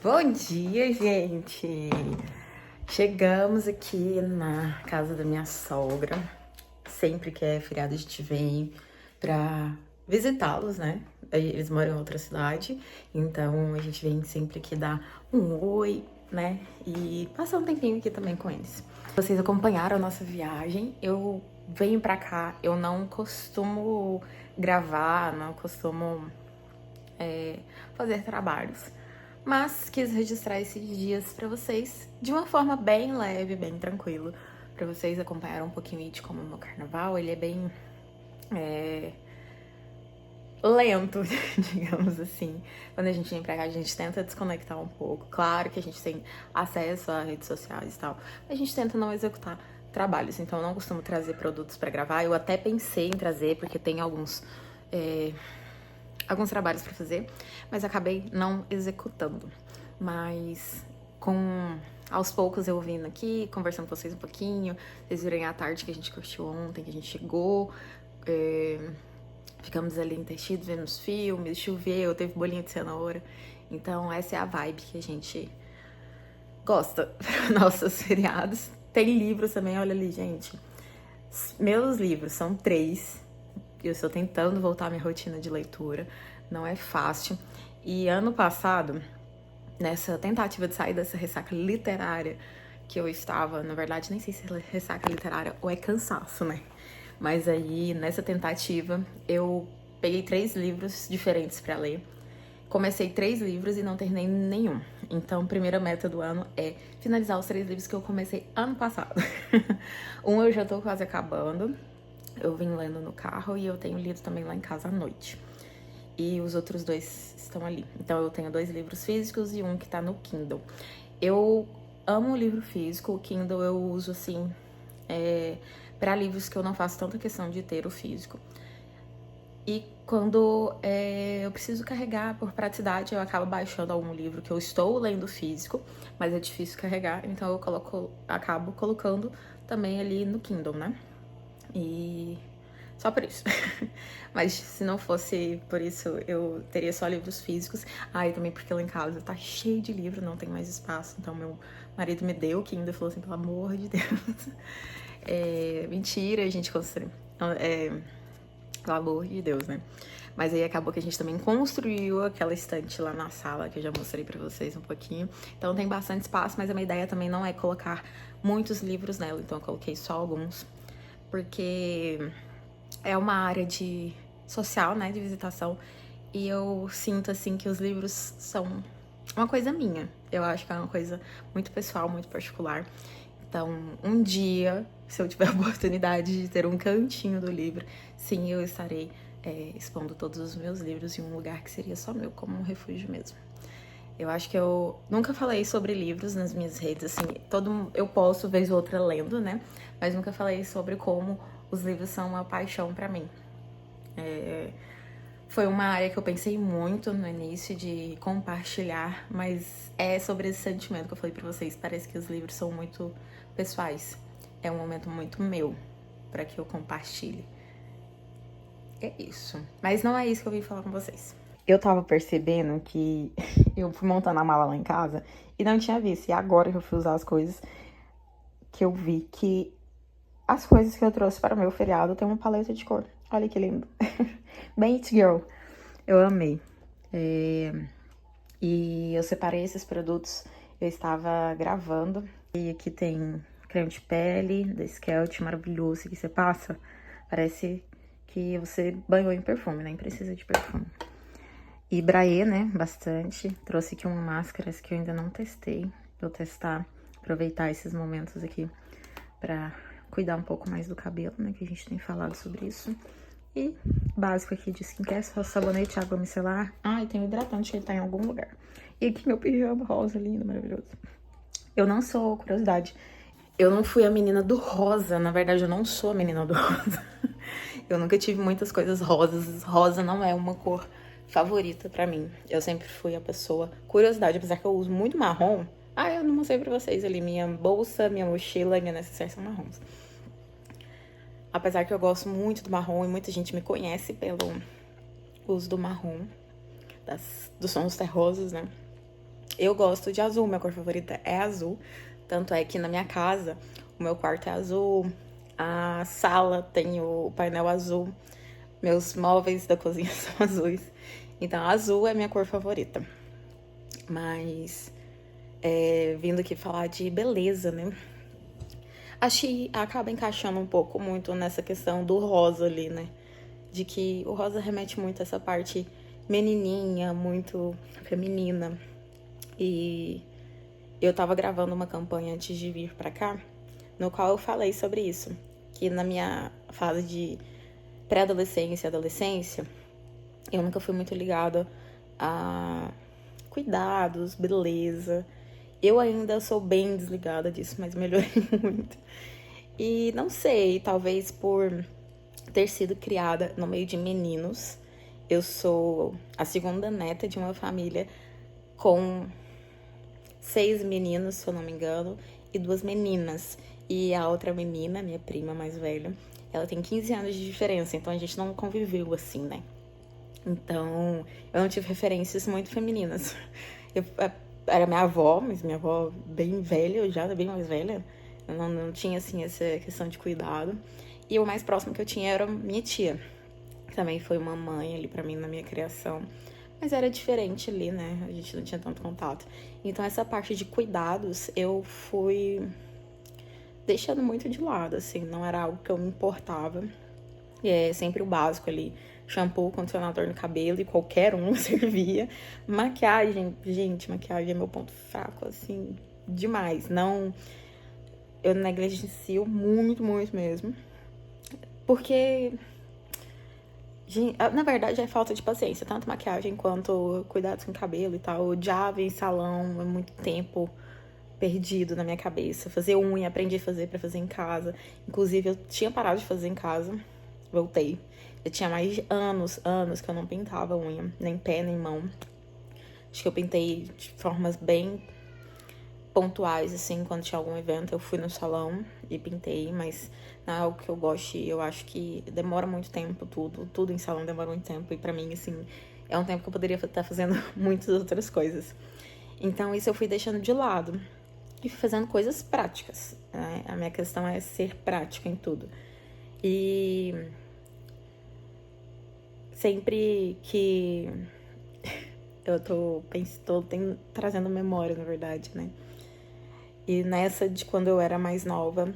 Bom dia, gente! Chegamos aqui na casa da minha sogra. Sempre que é feriado a gente vem pra visitá-los, né? Eles moram em outra cidade, então a gente vem sempre aqui dar um oi, né? E passar um tempinho aqui também com eles. Vocês acompanharam a nossa viagem. Eu venho pra cá, eu não costumo gravar, não costumo fazer trabalhos. Mas quis registrar esses dias pra vocês de uma forma bem leve, bem tranquila, pra vocês acompanharem um pouquinho de como o meu carnaval, ele é bem lento, digamos assim. Quando a gente vem pra cá, a gente tenta desconectar um pouco. Claro que a gente tem acesso a redes sociais e tal, mas a gente tenta não executar trabalhos. Então eu não costumo trazer produtos pra gravar. Eu até pensei em trazer, porque tem alguns trabalhos pra fazer, mas acabei não executando. Mas aos poucos eu vindo aqui, conversando com vocês um pouquinho. Vocês viram a tarde que a gente curtiu ontem, que a gente chegou. Ficamos ali entretidos, vendo os filmes, choveu, teve bolinho de cenoura. Então essa é a vibe que a gente gosta para nossos feriados. Tem livros também, olha ali, gente. Meus livros são 3. Eu estou tentando voltar à minha rotina de leitura. Não é fácil. E ano passado, nessa tentativa de sair dessa ressaca literária que eu estava, na verdade, nem sei se é ressaca literária ou é cansaço, né? Mas aí, nessa tentativa, eu peguei 3 livros diferentes pra ler. Comecei 3 livros e não terminei nenhum. Então, primeira meta do ano é finalizar os 3 livros que eu comecei ano passado. Um eu já tô quase acabando. Eu vim lendo no carro e eu tenho lido também lá em casa à noite. E os outros 2 estão ali. Então eu tenho 2 livros físicos e um que tá no Kindle. Eu amo o livro físico. O Kindle eu uso, assim, para livros que eu não faço tanta questão de ter o físico. E quando eu preciso carregar por praticidade, eu acabo baixando algum livro que eu estou lendo físico, mas é difícil carregar, então eu acabo colocando também ali no Kindle, né? E só por isso. Mas se não fosse por isso, eu teria só livros físicos. E também porque lá em casa tá cheio de livro, não tem mais espaço. Então meu marido me deu o Kindle e falou assim, pelo amor de Deus. Mentira, a gente construiu. Pelo amor de Deus, né? Mas aí acabou que a gente também construiu aquela estante lá na sala, que eu já mostrei pra vocês um pouquinho. Então tem bastante espaço, mas a minha ideia também não é colocar muitos livros nela. Então eu coloquei só alguns, porque é uma área de social, né, de visitação. E eu sinto, assim, que os livros são uma coisa minha. Eu acho que é uma coisa muito pessoal, muito particular. Então, um dia, se eu tiver a oportunidade de ter um cantinho do livro, sim, eu estarei expondo todos os meus livros em um lugar que seria só meu, como um refúgio mesmo. Eu acho que eu nunca falei sobre livros nas minhas redes, assim, eu posto vez ou outra lendo, né? Mas nunca falei sobre como os livros são uma paixão pra mim. Foi uma área que eu pensei muito no início de compartilhar, mas é sobre esse sentimento que eu falei pra vocês. Parece que os livros são muito pessoais. É um momento muito meu pra que eu compartilhe. É isso. Mas não é isso que eu vim falar com vocês. Eu tava percebendo que eu fui montando a mala lá em casa e não tinha visto. E agora que eu fui usar as coisas, que eu vi que as coisas que eu trouxe para o meu feriado tem uma paleta de cor. Olha que lindo. Bem It Girl. Eu amei. E eu separei esses produtos. Eu estava gravando. E aqui tem creme de pele da Skelt, maravilhoso. Que você passa, parece que você banhou em perfume, nem precisa de perfume. E Braê, né, bastante. Trouxe aqui umas máscaras que eu ainda não testei. Vou testar, aproveitar esses momentos aqui pra cuidar um pouco mais do cabelo, né, que a gente tem falado sobre isso. E básico aqui de skincare, só sabonete, água micelar. E tem um hidratante que ele tá em algum lugar. E aqui meu pijama rosa, lindo, maravilhoso. Eu não sou, curiosidade, eu não fui a menina do rosa. Na verdade, eu não sou a menina do rosa. Eu nunca tive muitas coisas rosas. Rosa não é uma cor favorita pra mim. Eu sempre fui a pessoa... Curiosidade, apesar que eu uso muito marrom. Eu não mostrei pra vocês ali. Minha bolsa, minha mochila e minha necessaire são marrons. Apesar que eu gosto muito do marrom e muita gente me conhece pelo uso do marrom, dos sons terrosos, né? eu gosto de azul, minha cor favorita é azul. Tanto é que na minha casa, o meu quarto é azul, a sala tem o painel azul, meus móveis da cozinha são azuis. Então, azul é minha cor favorita. Mas, vindo aqui falar de beleza, né? Acho que acaba encaixando um pouco muito nessa questão do rosa ali, né? De que o rosa remete muito a essa parte menininha, muito feminina. E eu tava gravando uma campanha antes de vir pra cá, no qual eu falei sobre isso. Que na minha fase de pré-adolescência e adolescência, eu nunca fui muito ligada a cuidados, beleza. Eu ainda sou bem desligada disso, mas melhorei muito. E não sei, talvez por ter sido criada no meio de meninos. Eu sou a segunda neta de uma família com 6 meninos, se eu não me engano, e 2 meninas. E a outra menina, minha prima mais velha, ela tem 15 anos de diferença, então a gente não conviveu assim, né? Então, eu não tive referências muito femininas. Era minha avó, mas minha avó bem velha, já bem mais velha. Eu não tinha, assim, essa questão de cuidado. E o mais próximo que eu tinha era minha tia, que também foi uma mãe ali pra mim na minha criação. Mas era diferente ali, né? A gente não tinha tanto contato. Então, essa parte de cuidados, eu fui deixando muito de lado, assim. Não era algo que eu me importava. E é sempre o básico ali. Shampoo, condicionador no cabelo e qualquer um servia. Maquiagem, gente, maquiagem é meu ponto fraco, assim, demais. Não, eu negligencio muito, muito mesmo. Porque, na verdade, é falta de paciência. Tanto maquiagem quanto cuidados com cabelo e tal. Eu odiava ir em salão, é muito tempo perdido na minha cabeça. Fazer unha, aprendi a fazer pra fazer em casa. Inclusive, eu tinha parado de fazer em casa. Voltei. Eu tinha mais de anos que eu não pintava unha, nem pé, nem mão. Acho que eu pintei de formas bem pontuais, assim, quando tinha algum evento, eu fui no salão e pintei, mas não é algo que eu goste. Eu acho que demora muito tempo tudo em salão demora muito tempo, e pra mim, assim, é um tempo que eu poderia estar fazendo muitas outras coisas. Então, isso eu fui deixando de lado e fui fazendo coisas práticas, né? A minha questão é ser prática em tudo. E sempre que eu tô trazendo memória, na verdade, né? E nessa de quando eu era mais nova,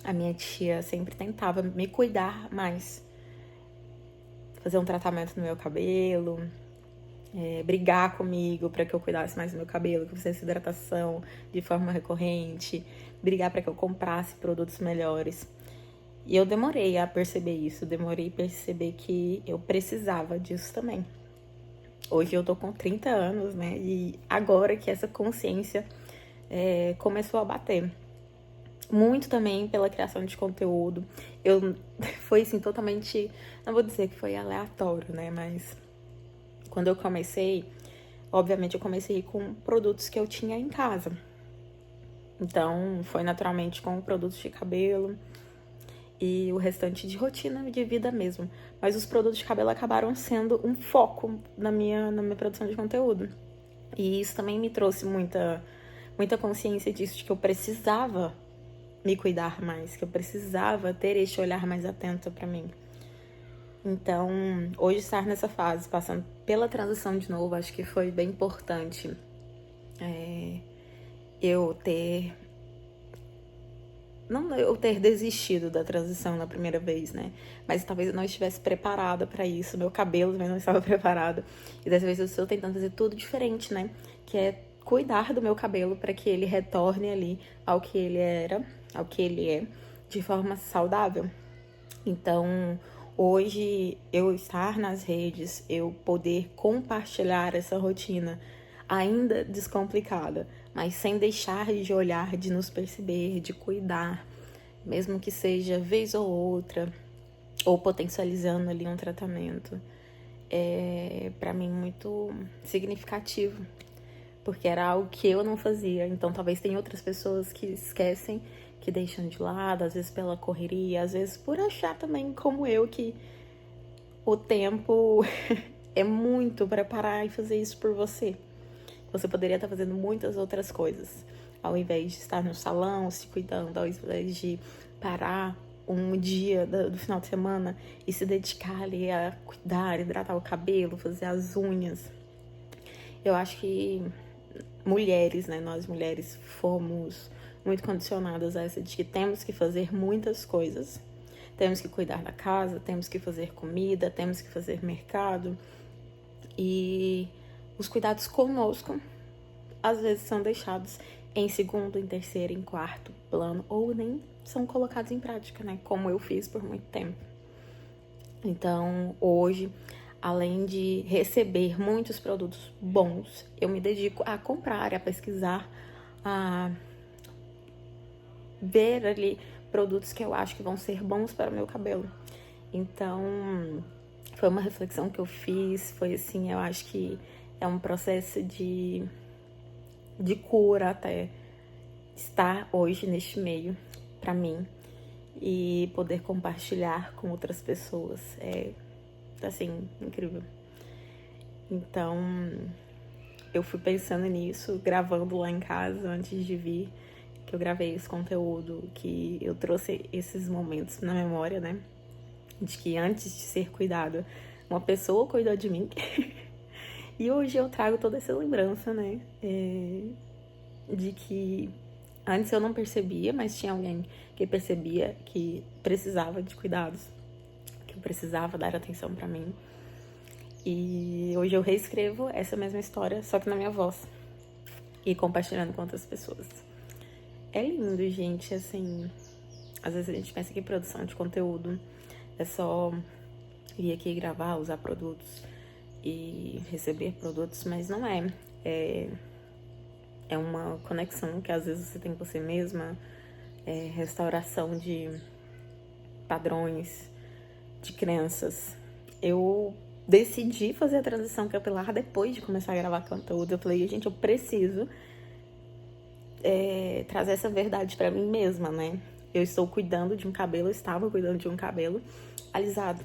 a minha tia sempre tentava me cuidar mais. Fazer um tratamento no meu cabelo, brigar comigo para que eu cuidasse mais do meu cabelo, que eu fizesse hidratação de forma recorrente, brigar para que eu comprasse produtos melhores. E eu demorei a perceber isso, demorei a perceber que eu precisava disso também. Hoje eu tô com 30 anos, né? E agora que essa consciência começou a bater. Muito também pela criação de conteúdo. Foi assim, totalmente, não vou dizer que foi aleatório, né? Mas quando eu comecei, obviamente eu comecei com produtos que eu tinha em casa. Então, foi naturalmente com produtos de cabelo e o restante de rotina de vida mesmo. Mas os produtos de cabelo acabaram sendo um foco na minha produção de conteúdo. E isso também me trouxe muita consciência disso, de que eu precisava me cuidar mais, que eu precisava ter este olhar mais atento pra mim. Então, hoje estar nessa fase, passando pela transição de novo, acho que foi bem importante eu ter desistido da transição na primeira vez, né? Mas talvez eu não estivesse preparada pra isso, meu cabelo também não estava preparado. E dessa vez eu estou tentando fazer tudo diferente, né? Que é cuidar do meu cabelo para que ele retorne ali ao que ele era, ao que ele é, de forma saudável. Então, hoje, eu estar nas redes, eu poder compartilhar essa rotina ainda descomplicada, mas sem deixar de olhar, de nos perceber, de cuidar, mesmo que seja vez ou outra, ou potencializando ali um tratamento, é para mim muito significativo, porque era algo que eu não fazia. Então talvez tenha outras pessoas que esquecem, que deixam de lado, às vezes pela correria, às vezes por achar também, como eu, que o tempo é muito para parar e fazer isso por você. Você poderia estar fazendo muitas outras coisas, ao invés de estar no salão, se cuidando, ao invés de parar um dia do final de semana e se dedicar ali a cuidar, hidratar o cabelo, fazer as unhas. Eu acho que mulheres, né, nós mulheres fomos muito condicionadas a essa de que temos que fazer muitas coisas. Temos que cuidar da casa, temos que fazer comida, temos que fazer mercado. E os cuidados conosco, às vezes, são deixados em segundo, em terceiro, em quarto plano, ou nem são colocados em prática, né? Como eu fiz por muito tempo. Então, hoje, além de receber muitos produtos bons, eu me dedico a comprar, a pesquisar, a ver ali produtos que eu acho que vão ser bons para o meu cabelo. Então, foi uma reflexão que eu fiz, foi assim, eu acho que é um processo de cura até estar hoje neste meio para mim e poder compartilhar com outras pessoas. É, assim, incrível. Então, eu fui pensando nisso, gravando lá em casa antes de vir, que eu gravei esse conteúdo, que eu trouxe esses momentos na memória, né? De que antes de ser cuidada, uma pessoa cuidou de mim. E hoje eu trago toda essa lembrança, né? De que antes eu não percebia, mas tinha alguém que percebia que precisava de cuidados, que eu precisava dar atenção pra mim. E hoje eu reescrevo essa mesma história, só que na minha voz. E compartilhando com outras pessoas. É lindo, gente, assim. Às vezes a gente pensa que produção de conteúdo é só vir aqui gravar, usar produtos e receber produtos, mas não é. É uma conexão que às vezes você tem com você mesma, restauração de padrões, de crenças. Eu decidi fazer a transição capilar depois de começar a gravar conteúdo. Eu falei, gente, eu preciso trazer essa verdade pra mim mesma, né? Eu estou cuidando de um cabelo, eu estava cuidando de um cabelo alisado.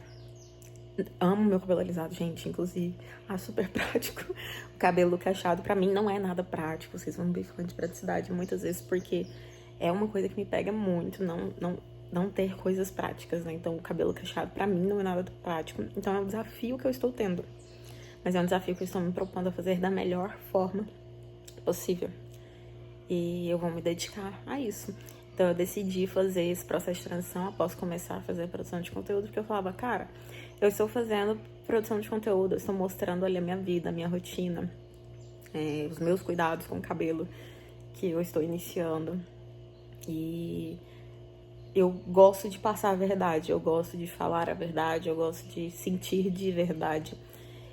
Amo meu cabelo alisado, gente, inclusive. Acho super prático. O cabelo cacheado, pra mim, não é nada prático. Vocês vão ver falando de praticidade muitas vezes, porque é uma coisa que me pega muito, não ter coisas práticas, né? Então, o cabelo cacheado, pra mim, não é nada prático. Então, é um desafio que eu estou tendo. Mas é um desafio que eu estou me propondo a fazer da melhor forma possível. E eu vou me dedicar a isso. Então, eu decidi fazer esse processo de transição após começar a fazer a produção de conteúdo, porque eu falava, cara, eu estou fazendo produção de conteúdo, eu estou mostrando ali a minha vida, a minha rotina, os meus cuidados com o cabelo que eu estou iniciando. E eu gosto de passar a verdade, eu gosto de falar a verdade, eu gosto de sentir de verdade.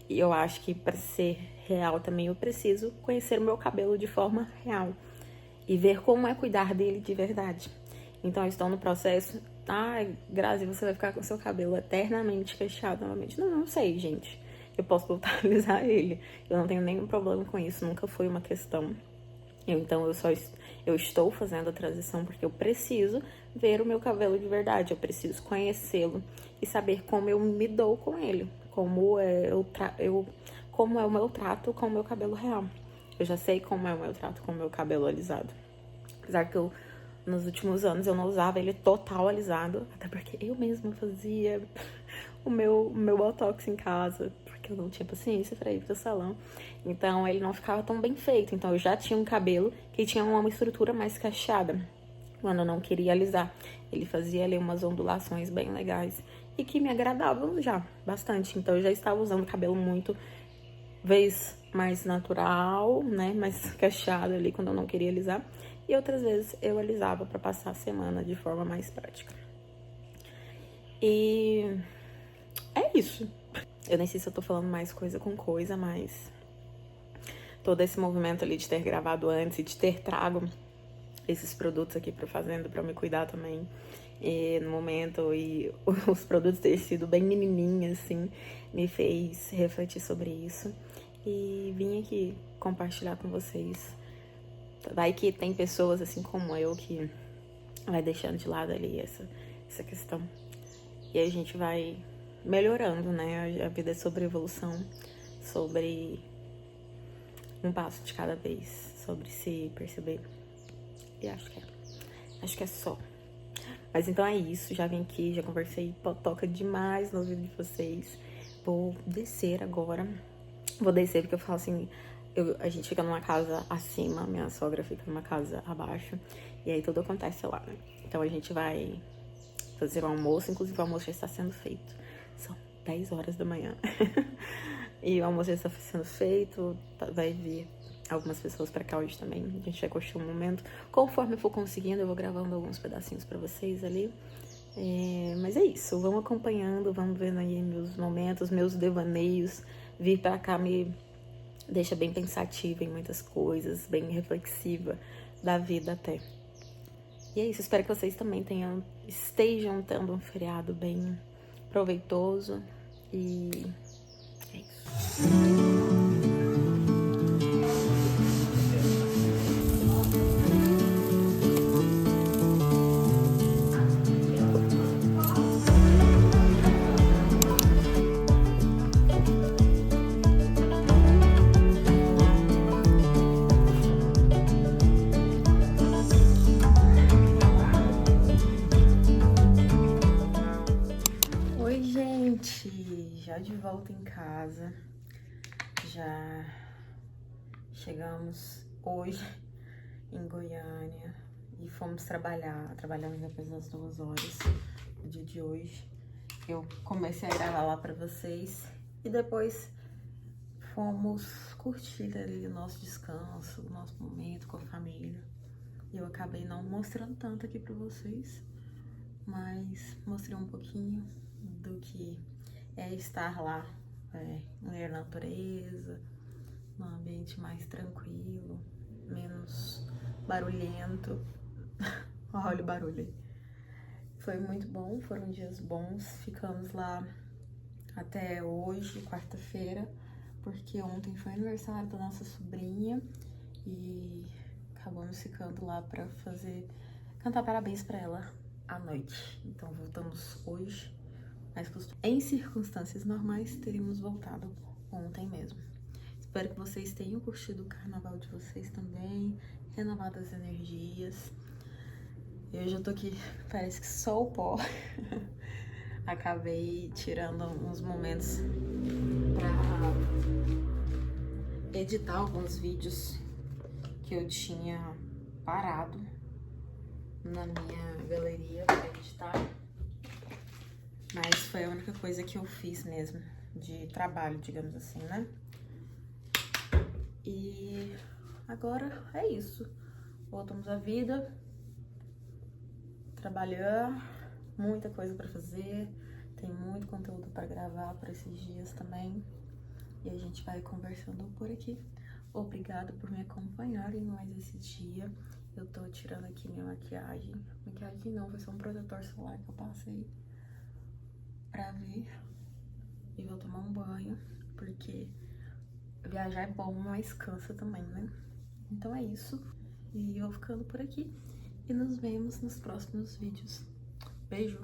E eu acho que para ser real também eu preciso conhecer o meu cabelo de forma real e ver como é cuidar dele de verdade. Então eu estou no processo. Ai, Grazi, você vai ficar com seu cabelo eternamente cacheado novamente. Não sei, gente. Eu posso voltar a alisar ele. Eu não tenho nenhum problema com isso, nunca foi uma questão. Então eu estou fazendo a transição porque eu preciso ver o meu cabelo de verdade. Eu preciso conhecê-lo e saber como eu me dou com ele. Como é o meu trato com o meu cabelo real. Eu já sei como é o meu trato com o meu cabelo alisado. Apesar que nos últimos anos eu não usava ele total alisado, até porque eu mesma fazia o meu botox em casa, porque eu não tinha paciência pra ir pro salão. Então ele não ficava tão bem feito. Então eu já tinha um cabelo que tinha uma estrutura mais cacheada, quando eu não queria alisar. Ele fazia ali umas ondulações bem legais e que me agradavam já bastante. Então eu já estava usando o cabelo muito vez mais natural, né, mais cacheado ali quando eu não queria alisar, e outras vezes eu alisava para passar a semana de forma mais prática. E é isso. Eu nem sei se eu tô falando mais coisa com coisa, mas todo esse movimento ali de ter gravado antes e de ter trago esses produtos aqui pra fazenda pra me cuidar também no momento, e os produtos terem sido bem menininhos, assim, me fez refletir sobre isso. E vim aqui compartilhar com vocês. Vai que tem pessoas assim como eu que vai deixando de lado ali essa questão. E a gente vai melhorando, né? A vida é sobre evolução, sobre um passo de cada vez sobre se perceber. E acho que é só. Mas então é isso, já vim aqui, já conversei potoca demais no ouvido de vocês. Vou descer agora. Vou descer porque eu falo assim, a gente fica numa casa acima, minha sogra fica numa casa abaixo. E aí tudo acontece lá, né? Então a gente vai fazer o almoço, inclusive o almoço já está sendo feito. São 10 horas da manhã. E o almoço já está sendo feito, vai vir algumas pessoas pra cá hoje também. A gente vai curtir um momento. Conforme eu for conseguindo, eu vou gravando alguns pedacinhos pra vocês ali. Mas é isso, vamos acompanhando, vamos vendo aí meus momentos, meus devaneios. Vir pra cá me deixa bem pensativa em muitas coisas, bem reflexiva da vida até. E é isso, espero que vocês também estejam tendo um feriado bem proveitoso. E é isso. Oi, gente! Já de volta em casa. Já chegamos hoje em Goiânia e fomos trabalhar. Trabalhamos depois das 2 horas do dia de hoje. Eu comecei a gravar lá pra vocês e depois fomos curtir ali o nosso descanso, o nosso momento com a família. E eu acabei não mostrando tanto aqui pra vocês, mas mostrei um pouquinho do que é estar lá, na natureza, num ambiente mais tranquilo, menos barulhento. Olha o barulho aí. Foi muito bom, foram dias bons. Ficamos lá até hoje, quarta-feira, porque ontem foi aniversário da nossa sobrinha e acabamos ficando lá pra cantar parabéns pra ela à noite. Então voltamos hoje, mas em circunstâncias normais teríamos voltado ontem mesmo. Espero que vocês tenham curtido o carnaval de vocês também, renovado as energias. Eu já tô aqui, parece que só o pó. Acabei tirando uns momentos pra editar alguns vídeos que eu tinha parado na minha galeria pra editar. Mas foi a única coisa que eu fiz mesmo, de trabalho, digamos assim, né? E agora é isso. Voltamos à vida. Trabalhar, muita coisa pra fazer. Tem muito conteúdo pra gravar por esses dias também. E a gente vai conversando por aqui. Obrigada por me acompanharem mais esse dia. Eu tô tirando aqui minha maquiagem. Maquiagem não, foi só um protetor solar que eu passei pra ver. E vou tomar um banho, porque viajar é bom, mas cansa também, né? Então é isso. E eu vou ficando por aqui. E nos vemos nos próximos vídeos. Beijo!